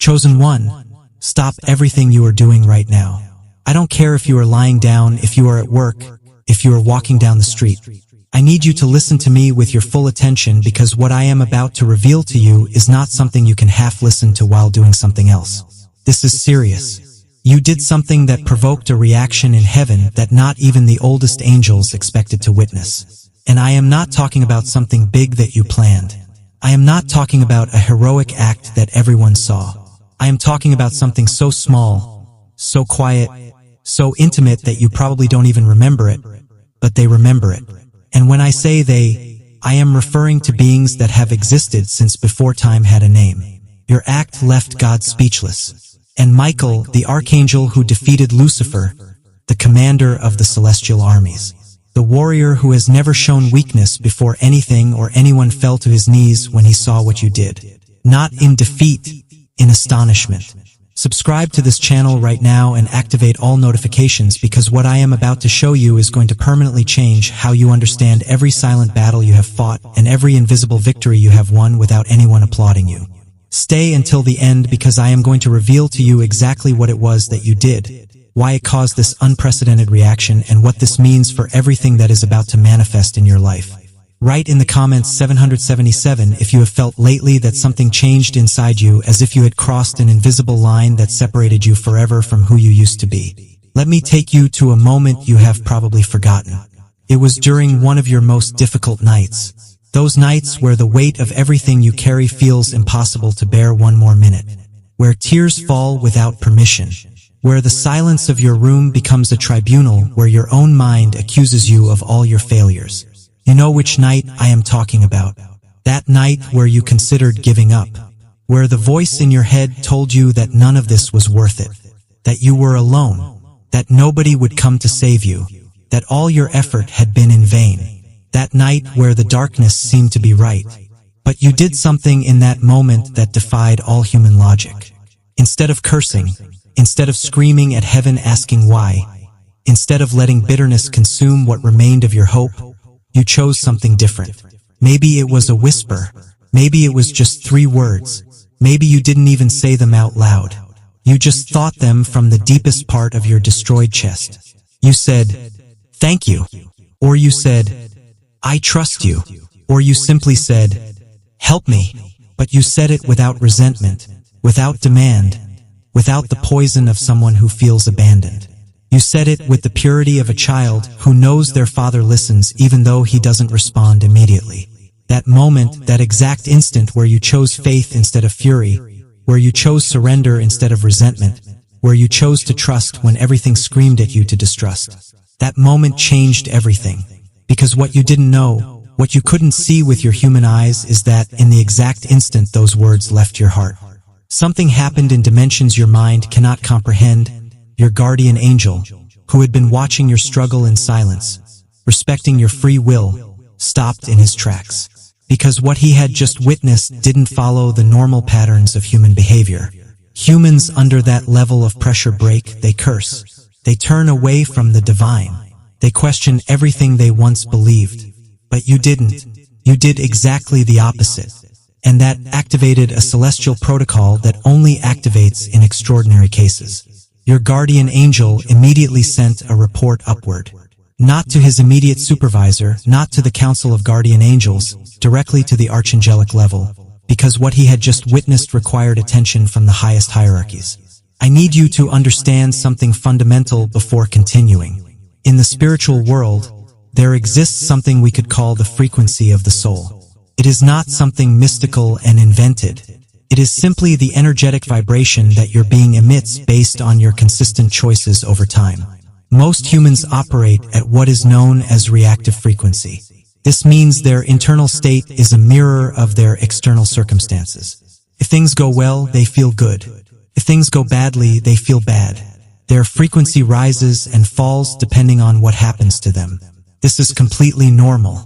Chosen one, stop everything you are doing right now. I don't care if you are lying down, if you are at work, if you are walking down the street. I need you to listen to me with your full attention, because what I am about to reveal to you is not something you can half listen to while doing something else. This is serious. You did something that provoked a reaction in heaven that not even the oldest angels expected to witness. And I am not talking about something big that you planned. I am not talking about a heroic act that everyone saw. I am talking about something so small, so quiet, so intimate that you probably don't even remember it, but they remember it. And when I say they, I am referring to beings that have existed since before time had a name. Your act left God speechless. And Michael, the archangel who defeated Lucifer, the commander of the celestial armies, the warrior who has never shown weakness before anything or anyone, fell to his knees when he saw what you did. Not in defeat, in astonishment. Subscribe to this channel right now and activate all notifications, because what I am about to show you is going to permanently change how you understand every silent battle you have fought and every invisible victory you have won without anyone applauding you. Stay until the end, because I am going to reveal to you exactly what it was that you did, why it caused this unprecedented reaction, and what this means for everything that is about to manifest in your life. Write in the comments 777 if you have felt lately that something changed inside you, as if you had crossed an invisible line that separated you forever from who you used to be. Let me take you to a moment you have probably forgotten. It was during one of your most difficult nights. Those nights where the weight of everything you carry feels impossible to bear one more minute. Where tears fall without permission. Where the silence of your room becomes a tribunal, where your own mind accuses you of all your failures. You know which night I am talking about. That night where you considered giving up. Where the voice in your head told you that none of this was worth it. That you were alone. That nobody would come to save you. That all your effort had been in vain. That night where the darkness seemed to be right. But you did something in that moment that defied all human logic. Instead of cursing, instead of screaming at heaven asking why, instead of letting bitterness consume what remained of your hope, you chose something different. Maybe it was a whisper. Maybe it was just 3 words. Maybe you didn't even say them out loud. You just thought them from the deepest part of your destroyed chest. You said, "Thank you." Or you said, "I trust you." Or you simply said, "Help me." But you said it without resentment, without demand, without the poison of someone who feels abandoned. You said it with the purity of a child who knows their father listens even though he doesn't respond immediately. That moment, that exact instant where you chose faith instead of fury, where you chose surrender instead of resentment, where you chose to trust when everything screamed at you to distrust. That moment changed everything. Because what you didn't know, what you couldn't see with your human eyes, is that in the exact instant those words left your heart, something happened in dimensions your mind cannot comprehend. Your guardian angel, who had been watching your struggle in silence, respecting your free will, stopped in his tracks. Because what he had just witnessed didn't follow the normal patterns of human behavior. Humans under that level of pressure break, they curse. They turn away from the divine. They question everything they once believed. But you didn't. You did exactly the opposite. And that activated a celestial protocol that only activates in extraordinary cases. Your guardian angel immediately sent a report upward. Not to his immediate supervisor, not to the Council of Guardian Angels, directly to the archangelic level, because what he had just witnessed required attention from the highest hierarchies. I need you to understand something fundamental before continuing. In the spiritual world, there exists something we could call the frequency of the soul. It is not something mystical and invented. It is simply the energetic vibration that your being emits based on your consistent choices over time. Most humans operate at what is known as reactive frequency. This means their internal state is a mirror of their external circumstances. If things go well, they feel good. If things go badly, they feel bad. Their frequency rises and falls depending on what happens to them. This is completely normal.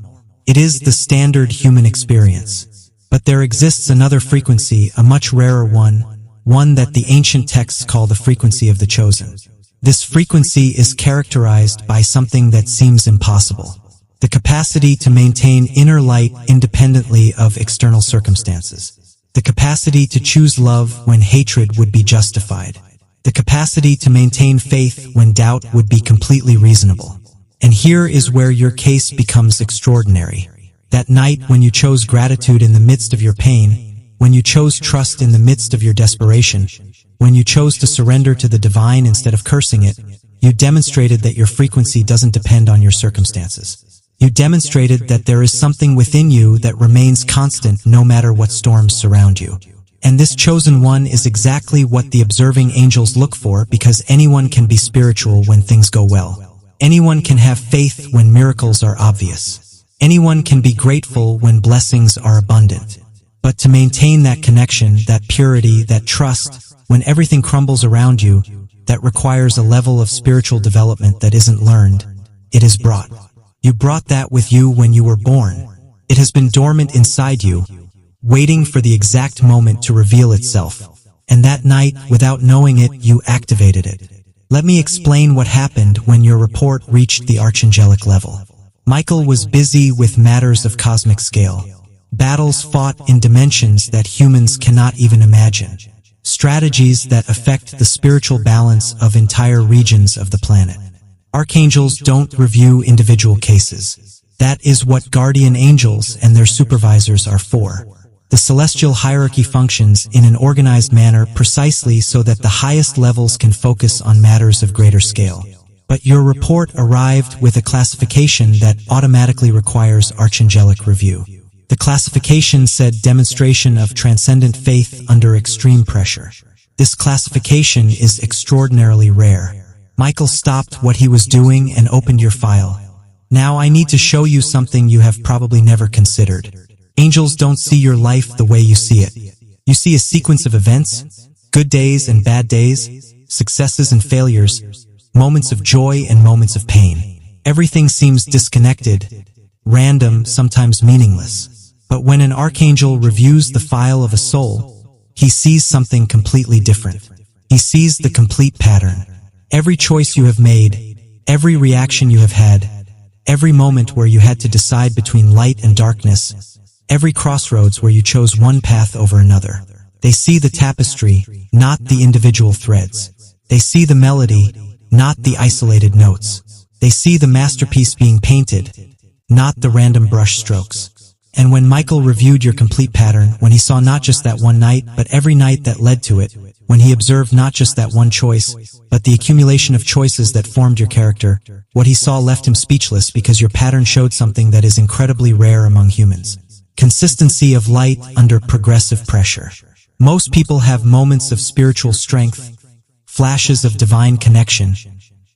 It is the standard human experience. But there exists another frequency, a much rarer one that the ancient texts call the frequency of the chosen. This frequency is characterized by something that seems impossible. The capacity to maintain inner light independently of external circumstances. The capacity to choose love when hatred would be justified. The capacity to maintain faith when doubt would be completely reasonable. And here is where your case becomes extraordinary. That night when you chose gratitude in the midst of your pain, when you chose trust in the midst of your desperation, when you chose to surrender to the divine instead of cursing it, you demonstrated that your frequency doesn't depend on your circumstances. You demonstrated that there is something within you that remains constant no matter what storms surround you. And this chosen one is exactly what the observing angels look for, because anyone can be spiritual when things go well. Anyone can have faith when miracles are obvious. Anyone can be grateful when blessings are abundant. But to maintain that connection, that purity, that trust, when everything crumbles around you, that requires a level of spiritual development that isn't learned. It is brought. You brought that with you when you were born. It has been dormant inside you, waiting for the exact moment to reveal itself. And that night, without knowing it, you activated it. Let me explain what happened when your report reached the archangelic level. Michael was busy with matters of cosmic scale. Battles fought in dimensions that humans cannot even imagine. Strategies that affect the spiritual balance of entire regions of the planet. Archangels don't review individual cases. That is what guardian angels and their supervisors are for. The celestial hierarchy functions in an organized manner precisely so that the highest levels can focus on matters of greater scale. But your report arrived with a classification that automatically requires archangelic review. The classification said demonstration of transcendent faith under extreme pressure. This classification is extraordinarily rare. Michael stopped what he was doing and opened your file. Now I need to show you something you have probably never considered. Angels don't see your life the way you see it. You see a sequence of events, good days and bad days, successes and failures, moments of joy and moments of pain. Everything seems disconnected, random, sometimes meaningless. But when an archangel reviews the file of a soul, he sees something completely different. He sees the complete pattern. Every choice you have made, every reaction you have had, every moment where you had to decide between light and darkness, every crossroads where you chose one path over another. They see the tapestry, not the individual threads. They see the melody, not the isolated notes. They see the masterpiece being painted, not the random brush strokes. And when Michael reviewed your complete pattern, when he saw not just that one night, but every night that led to it, when he observed not just that one choice, but the accumulation of choices that formed your character, what he saw left him speechless, because your pattern showed something that is incredibly rare among humans. Consistency of light under progressive pressure. Most people have moments of spiritual strength, flashes of divine connection,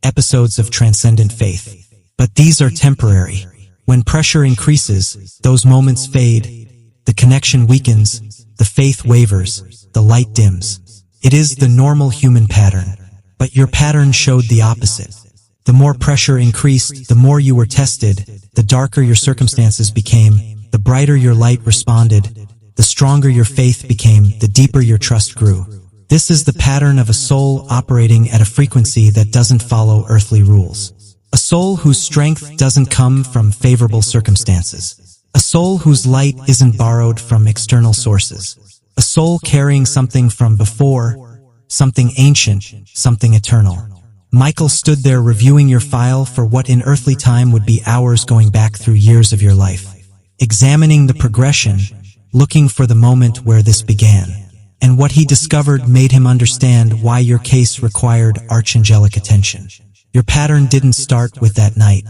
episodes of transcendent faith. But these are temporary. When pressure increases, those moments fade, the connection weakens, the faith wavers, the light dims. It is the normal human pattern. But your pattern showed the opposite. The more pressure increased, the more you were tested, the darker your circumstances became, the brighter your light responded, the stronger your faith became, the deeper your trust grew. This is the pattern of a soul operating at a frequency that doesn't follow earthly rules. A soul whose strength doesn't come from favorable circumstances. A soul whose light isn't borrowed from external sources. A soul carrying something from before, something ancient, something eternal. Michael stood there reviewing your file for what in earthly time would be hours, going back through years of your life. Examining the progression, looking for the moment where this began. And what he discovered made him understand why your case required archangelic attention. Your pattern didn't start with that night.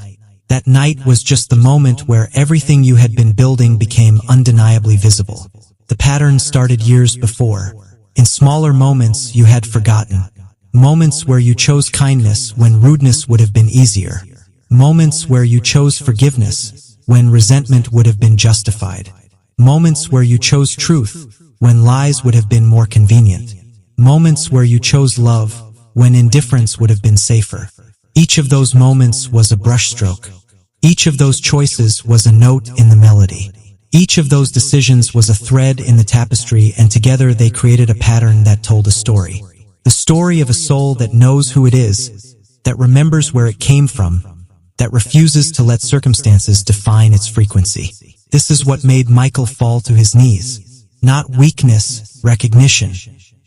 That night was just the moment where everything you had been building became undeniably visible. The pattern started years before. In smaller moments you had forgotten. Moments where you chose kindness when rudeness would have been easier. Moments where you chose forgiveness when resentment would have been justified. Moments where you chose truth when lies would have been more convenient. Moments where you chose love when indifference would have been safer. Each of those moments was a brushstroke. Each of those choices was a note in the melody. Each of those decisions was a thread in the tapestry, and together they created a pattern that told a story. The story of a soul that knows who it is, that remembers where it came from, that refuses to let circumstances define its frequency. This is what made Michael fall to his knees. not weakness, recognition.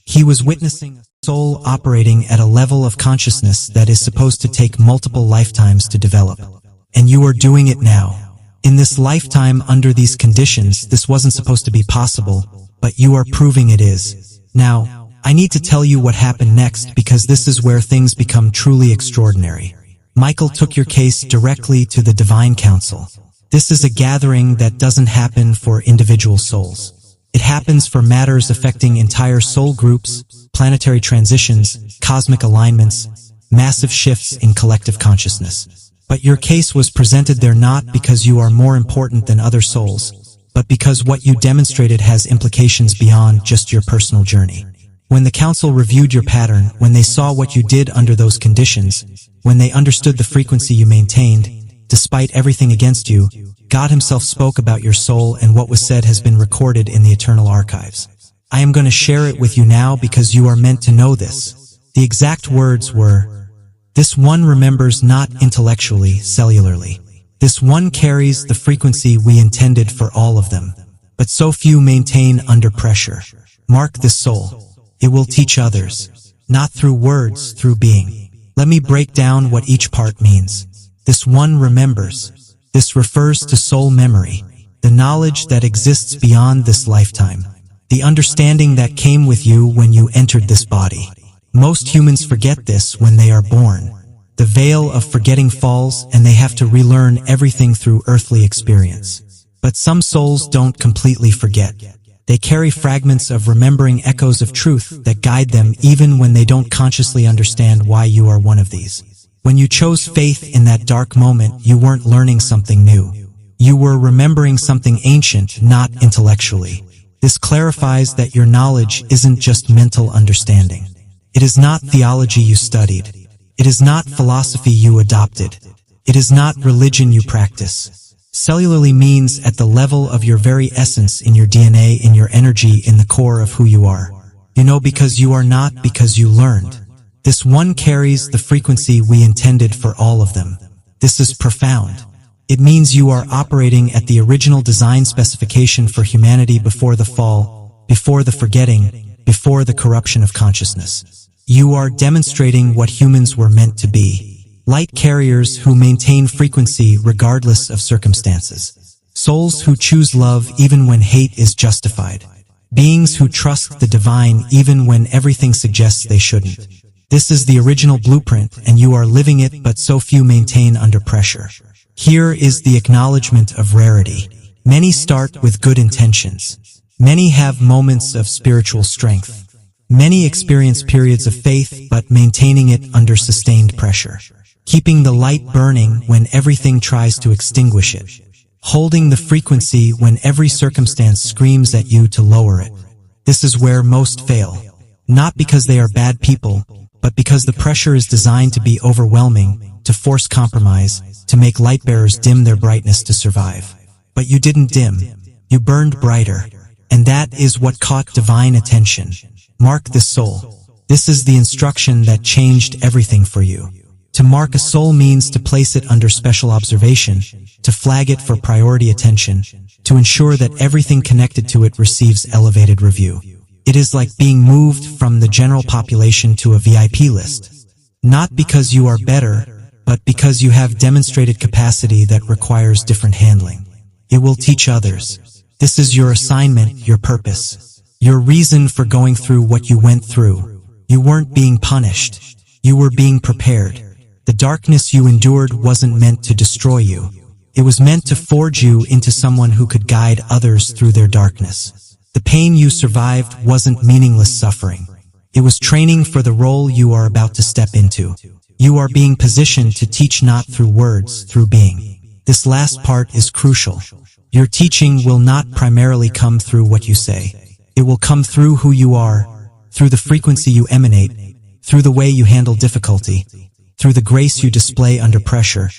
He was witnessing a soul operating at a level of consciousness that is supposed to take multiple lifetimes to develop. And you are doing it now. In this lifetime, under these conditions, this wasn't supposed to be possible, but you are proving it is. Now, I need to tell you what happened next because this is where things become truly extraordinary. Michael took your case directly to the Divine Council. This is a gathering that doesn't happen for individual souls. It happens for matters affecting entire soul groups, planetary transitions, cosmic alignments, massive shifts in collective consciousness. But your case was presented there not because you are more important than other souls, but because what you demonstrated has implications beyond just your personal journey. When the council reviewed your pattern, when they saw what you did under those conditions, when they understood the frequency you maintained, despite everything against you, God Himself spoke about your soul, and what was said has been recorded in the eternal archives. I am going to share it with you now because you are meant to know this. The exact words were, "This one remembers not intellectually, cellularly. This one carries the frequency we intended for all of them. But so few maintain under pressure. Mark this soul. It will teach others. Not through words, through being." Let me break down what each part means. This one remembers. This refers to soul memory, the knowledge that exists beyond this lifetime, the understanding that came with you when you entered this body. Most humans forget this when they are born. The veil of forgetting falls and they have to relearn everything through earthly experience. But some souls don't completely forget. They carry fragments of remembering, echoes of truth that guide them even when they don't consciously understand why you are one of these. When you chose faith in that dark moment, you weren't learning something new. You were remembering something ancient, not intellectually. This clarifies that your knowledge isn't just mental understanding. It is not theology you studied. It is not philosophy you adopted. It is not religion you practice. Cellularly means at the level of your very essence, in your DNA, in your energy, in the core of who you are. You know because you are, not because you learned. This one carries the frequency we intended for all of them. This is profound. It means you are operating at the original design specification for humanity before the fall, before the forgetting, before the corruption of consciousness. You are demonstrating what humans were meant to be. Light carriers who maintain frequency regardless of circumstances. Souls who choose love even when hate is justified. Beings who trust the divine even when everything suggests they shouldn't. This is the original blueprint, and you are living it, but so few maintain under pressure. Here is the acknowledgement of rarity. Many start with good intentions. Many have moments of spiritual strength. Many experience periods of faith, but maintaining it under sustained pressure. Keeping the light burning when everything tries to extinguish it. Holding the frequency when every circumstance screams at you to lower it. This is where most fail. Not because they are bad people, but because the pressure is designed to be overwhelming, to force compromise, to make lightbearers dim their brightness to survive. But you didn't dim. You burned brighter. And that is what caught divine attention. Mark this soul. This is the instruction that changed everything for you. To mark a soul means to place it under special observation, to flag it for priority attention, to ensure that everything connected to it receives elevated review. It is like being moved from the general population to a VIP list. Not because you are better, but because you have demonstrated capacity that requires different handling. It will teach others. This is your assignment, your purpose. Your reason for going through what you went through. You weren't being punished. You were being prepared. The darkness you endured wasn't meant to destroy you. It was meant to forge you into someone who could guide others through their darkness. The pain you survived wasn't meaningless suffering. It was training for the role you are about to step into. You are being positioned to teach not through words, through being. This last part is crucial. Your teaching will not primarily come through what you say. It will come through who you are, through the frequency you emanate, through the way you handle difficulty, through the grace you display under pressure,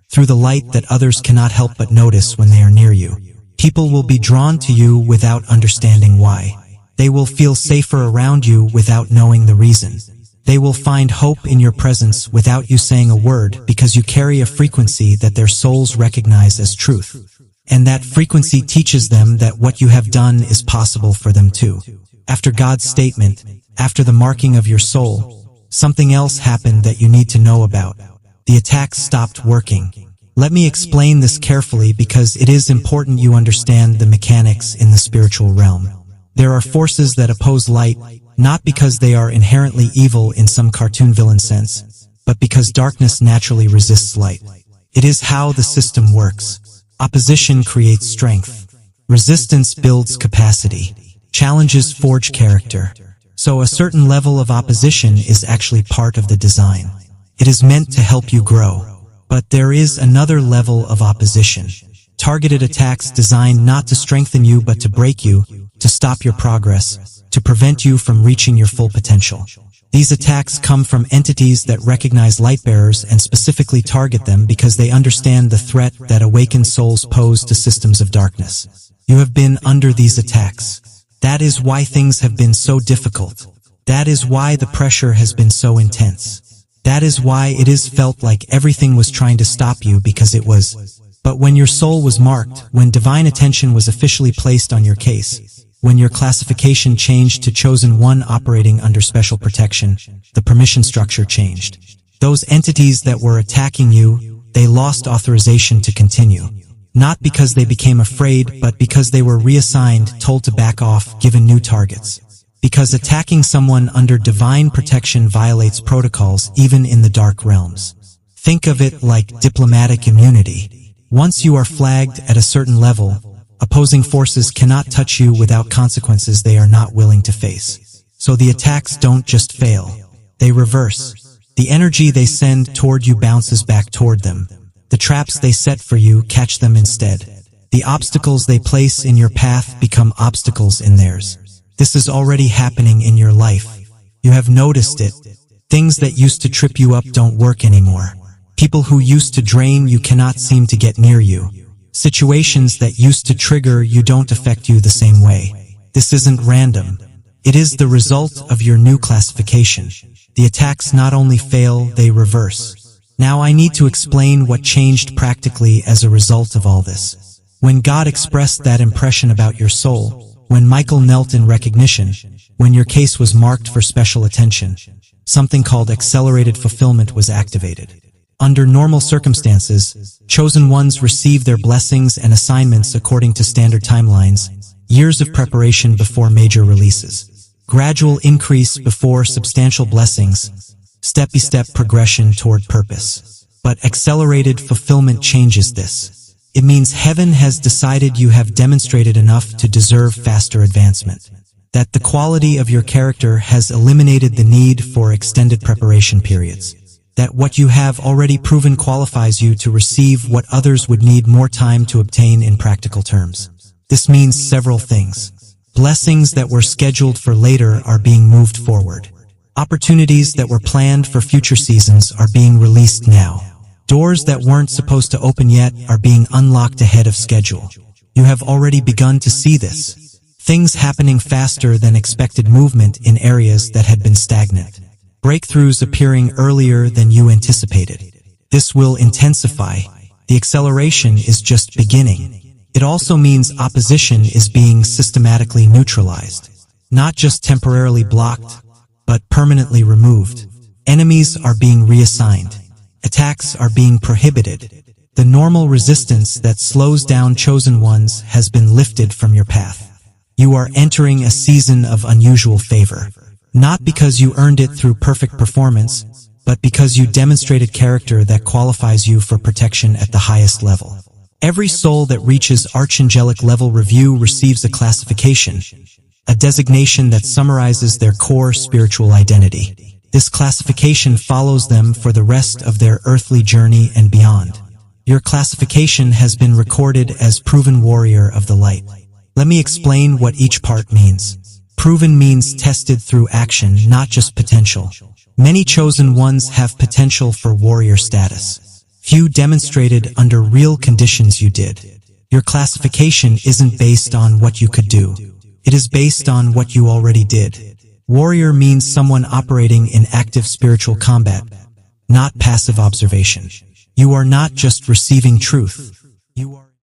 through the light that others cannot help but notice when they are near you. People will be drawn to you without understanding why. They will feel safer around you without knowing the reason. They will find hope in your presence without you saying a word because you carry a frequency that their souls recognize as truth. and that frequency teaches them that what you have done is possible for them too. After God's statement, after the marking of your soul, something else happened that you need to know about. The attacks stopped working. Let me explain this carefully because it is important you understand the mechanics in the spiritual realm. There are forces that oppose light, not because they are inherently evil in some cartoon villain sense, but because darkness naturally resists light. It is how the system works. Opposition creates strength. Resistance builds capacity. Challenges forge character. So a certain level of opposition is actually part of the design. It is meant to help you grow. But there is another level of opposition. Targeted attacks designed not to strengthen you but to break you, to stop your progress, to prevent you from reaching your full potential. These attacks come from entities that recognize light-bearers and specifically target them because they understand the threat that awakened souls pose to systems of darkness. You have been under these attacks. That is why things have been so difficult. That is why the pressure has been so intense. That is why it is felt like everything was trying to stop you because it was. But when your soul was marked, when divine attention was officially placed on your case, when your classification changed to chosen one operating under special protection, the permission structure changed. Those entities that were attacking you, they lost authorization to continue. Not because they became afraid, but because they were reassigned, told to back off, given new targets. Because attacking someone under divine protection violates protocols even in the dark realms. Think of it like diplomatic immunity. Once you are flagged at a certain level, opposing forces cannot touch you without consequences they are not willing to face. So the attacks don't just fail. They reverse. The energy they send toward you bounces back toward them. The traps they set for you catch them instead. The obstacles they place in your path become obstacles in theirs. This is already happening in your life. You have noticed it. Things that used to trip you up don't work anymore. People who used to drain you cannot seem to get near you. Situations that used to trigger you don't affect you the same way. This isn't random. It is the result of your new classification. The attacks not only fail, they reverse. Now I need to explain what changed practically as a result of all this. When God expressed that impression about your soul, when Michael knelt in recognition, when your case was marked for special attention, something called accelerated fulfillment was activated. Under normal circumstances, chosen ones receive their blessings and assignments according to standard timelines, years of preparation before major releases, gradual increase before substantial blessings, step-by-step progression toward purpose. But accelerated fulfillment changes this. It means heaven has decided you have demonstrated enough to deserve faster advancement. That the quality of your character has eliminated the need for extended preparation periods. That what you have already proven qualifies you to receive what others would need more time to obtain in practical terms. This means several things. Blessings that were scheduled for later are being moved forward. Opportunities that were planned for future seasons are being released now. Doors that weren't supposed to open yet are being unlocked ahead of schedule. You have already begun to see this. Things happening faster than expected movement in areas that had been stagnant. Breakthroughs appearing earlier than you anticipated. This will intensify. The acceleration is just beginning. It also means opposition is being systematically neutralized. Not just temporarily blocked, but permanently removed. Enemies are being reassigned. Attacks are being prohibited. The normal resistance that slows down chosen ones has been lifted from your path. You are entering a season of unusual favor. Not because you earned it through perfect performance, but because you demonstrated character that qualifies you for protection at the highest level. Every soul that reaches Archangelic Level Review receives a classification, a designation that summarizes their core spiritual identity. This classification follows them for the rest of their earthly journey and beyond. Your classification has been recorded as Proven Warrior of the Light. Let me explain what each part means. Proven means tested through action, not just potential. Many chosen ones have potential for warrior status. Few demonstrated under real conditions you did. Your classification isn't based on what you could do. It is based on what you already did. Warrior means someone operating in active spiritual combat, not passive observation. You are not just receiving truth. You are